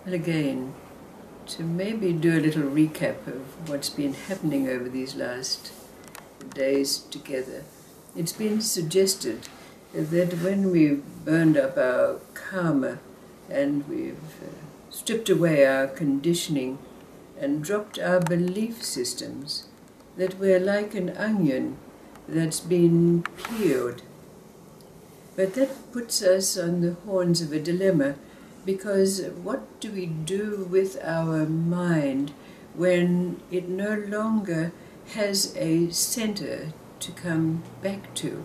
And again, to maybe do a little recap of what's been happening over these last days together, it's been suggested that when we've burned up our karma and we've stripped away our conditioning and dropped our belief systems, that we're like an onion that's been peeled. But that puts us on the horns of a dilemma, because what do we do with our mind when it no longer has a center to come back to?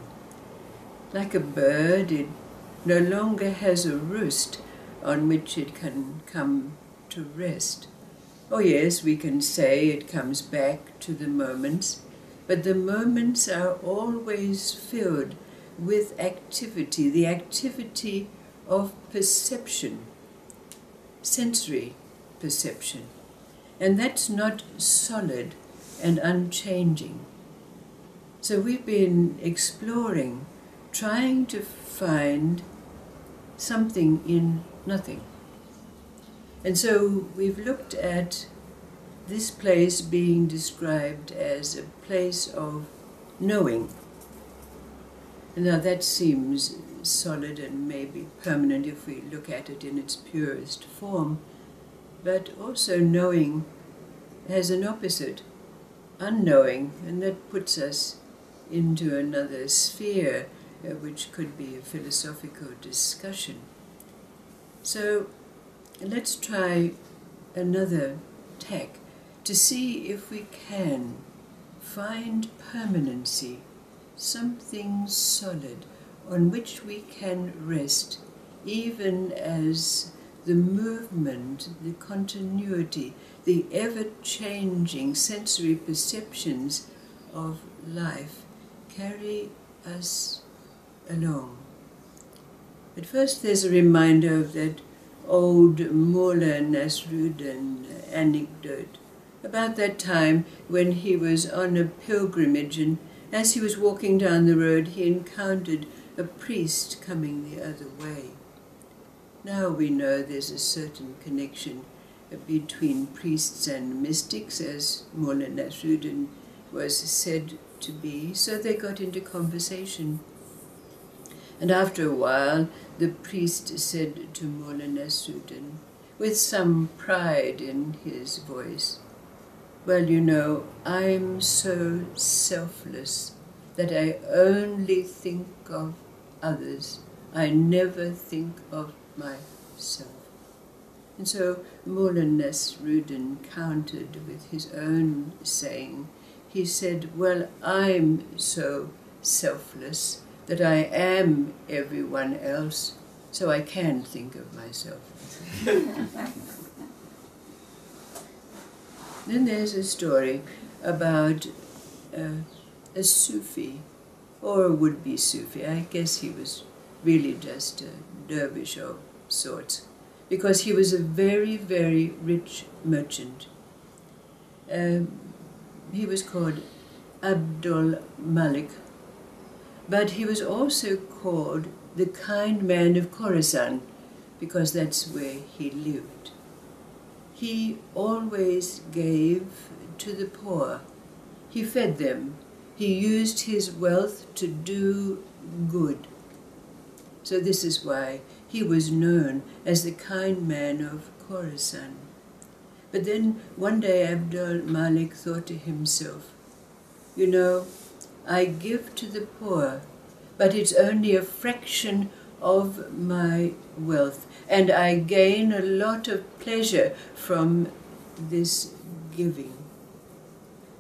Like a bird, it no longer has a roost on which it can come to rest. Oh yes, we can say it comes back to the moments, but the moments are always filled with activity, the activity of perception, sensory perception. And that's not solid and unchanging. So we've been exploring, trying to find something in nothing. And so we've looked at this place being described as a place of knowing. Now that seems solid and maybe permanent if we look at it in its purest form, but also knowing has an opposite, unknowing, and that puts us into another sphere, which could be a philosophical discussion. So let's try another tack to see if we can find permanency, something solid on which we can rest, even as the movement, the continuity, the ever-changing sensory perceptions of life carry us along. But first there's a reminder of that old Mullah Nasruddin anecdote about that time when he was on a pilgrimage, and as he was walking down the road he encountered a priest coming the other way. Now we know there's a certain connection between priests and mystics, as Mullah Nasruddin was said to be, so they got into conversation. And after a while, the priest said to Mullah Nasruddin, with some pride in his voice, "Well, you know, I'm so selfless that I only think of others. I never think of myself." And so Mullah Nasruddin countered with his own saying. He said, "Well, I'm so selfless that I am everyone else, so I can think of myself." Then there's a story about a Sufi, or a would-be Sufi. I guess he was really just a dervish of sorts, because he was a very, very rich merchant. He was called Abdul Malik, but he was also called the kind man of Khorasan, because that's where he lived. He always gave to the poor. He fed them. He used his wealth to do good. So this is why he was known as the kind man of Khorasan. But then one day Abdul Malik thought to himself, "You know, I give to the poor, but it's only a fraction of my wealth, and I gain a lot of pleasure from this giving."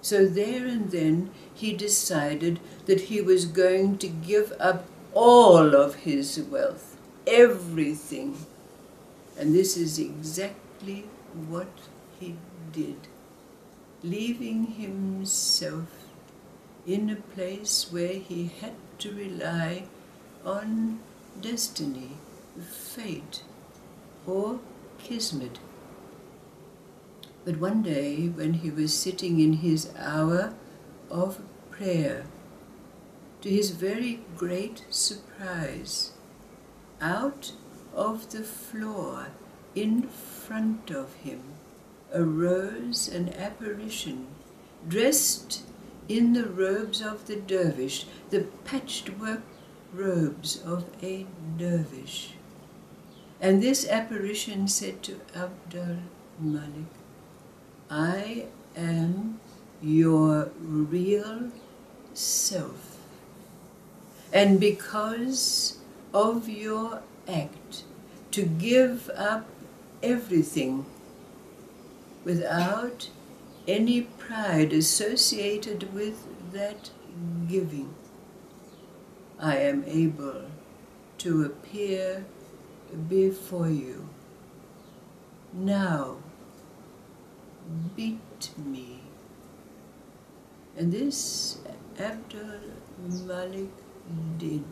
So there and then he decided that he was going to give up all of his wealth, everything. And this is exactly what he did, leaving himself in a place where he had to rely on destiny, fate, or kismet. But one day, when he was sitting in his hour of prayer, to his very great surprise, out of the floor in front of him arose an apparition, dressed in the robes of the dervish, the patchwork robes of a dervish. And this apparition said to Abd al-Malik, I am your real self, and because of your act to give up everything without any pride associated with that giving, I am able to appear before you. Now, beat me. And this Abd al-Malik did.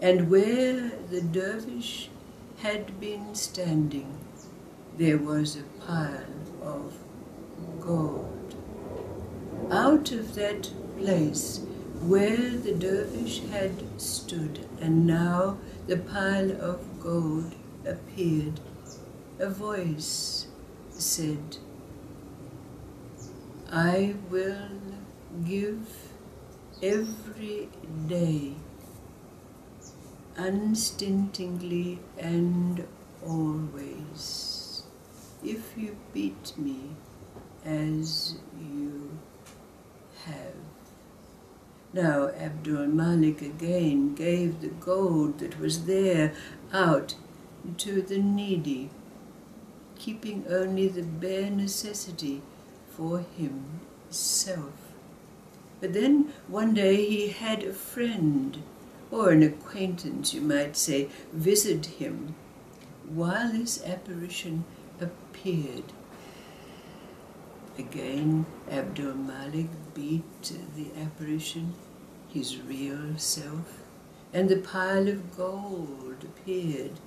And where the dervish had been standing, there was a pile of gold. Out of that place where the dervish had stood, and now the pile of gold appeared, a voice said, I will give every day, unstintingly and always, if you beat me as you have. Now Abd al-Malik again gave the gold that was there out to the needy, keeping only the bare necessity for himself. But then one day he had a friend, or an acquaintance you might say, visit him while this apparition appeared. Again Abd al-Malik beat the apparition, his real self, and the pile of gold appeared.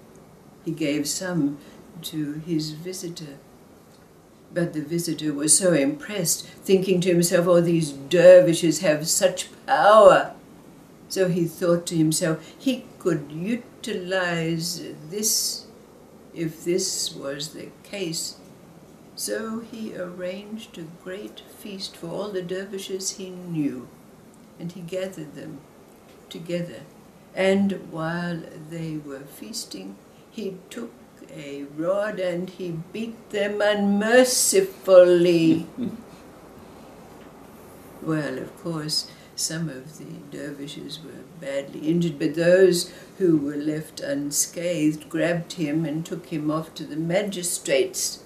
He gave some to his visitor, but the visitor was so impressed, thinking to himself, oh, these dervishes have such power. So he thought to himself, he could utilize this if this was the case. So he arranged a great feast for all the dervishes he knew, and he gathered them together. And while they were feasting, he took a rod and he beat them unmercifully. Well, of course, some of the dervishes were badly injured, but those who were left unscathed grabbed him and took him off to the magistrates.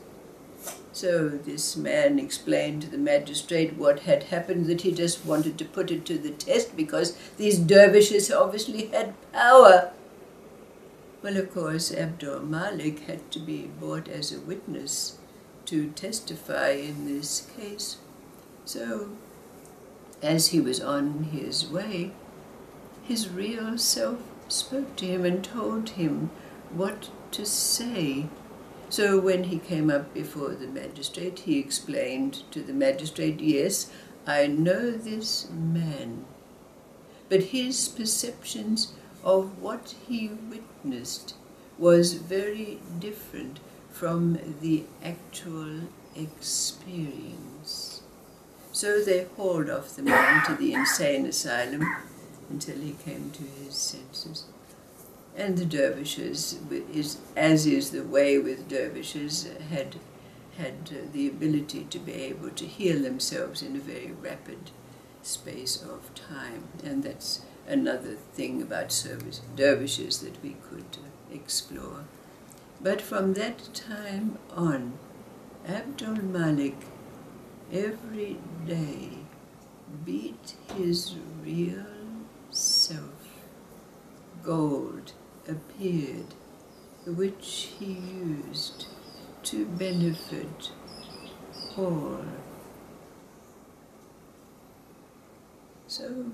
So this man explained to the magistrate what had happened, that he just wanted to put it to the test because these dervishes obviously had power. Well, of course, Abd al-Malik had to be brought as a witness to testify in this case. So, as he was on his way, his real self spoke to him and told him what to say. So when he came up before the magistrate, he explained to the magistrate, yes, I know this man, but his perceptions of what he witnessed was very different from the actual experience. So they hauled off the man to the insane asylum until he came to his senses. And the dervishes, as is the way with dervishes, had the ability to be able to heal themselves in a very rapid space of time. And that's another thing about dervishes that we could explore. But from that time on, Abd al-Malik every day beat his real self. Gold appeared, which he used to benefit all. So,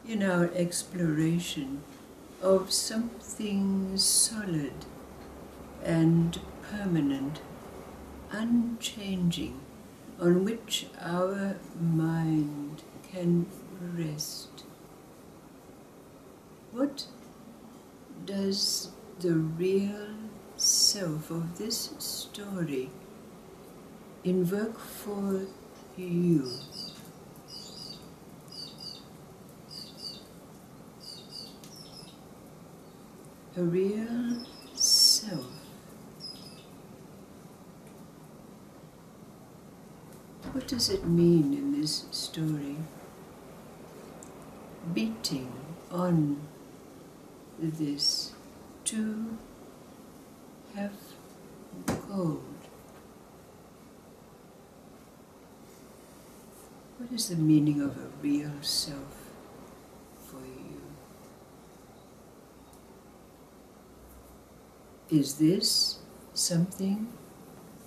in our exploration of something solid and permanent, unchanging, on which our mind can rest, what does the real self of this story invoke for you a real self. What does it mean in this story? Beating on this to have gold. What is the meaning of a real self for you? Is this something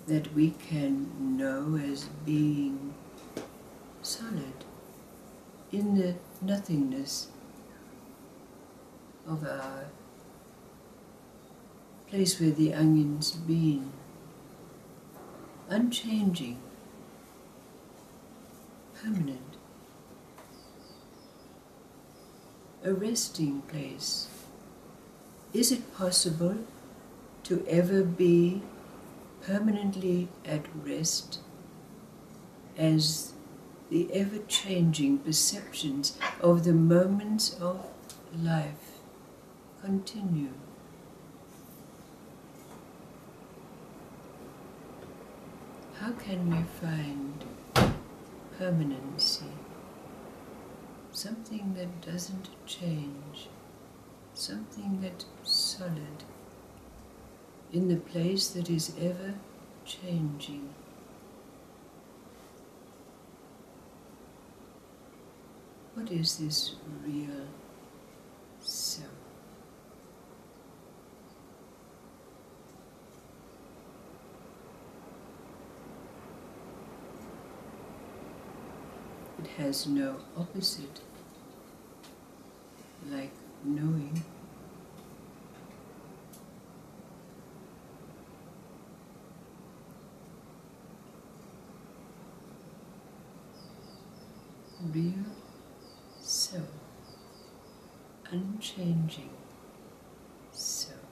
that we can know as being solid in the nothingness of our place where the onion's been, unchanging, permanent, a resting place? Is it possible to ever be permanently at rest as the ever-changing perceptions of the moments of life continue? How can we find permanency, something that doesn't change, something that's solid, in the place that is ever changing? What is this real self? It has no opposite, like knowing. Real self, unchanging self.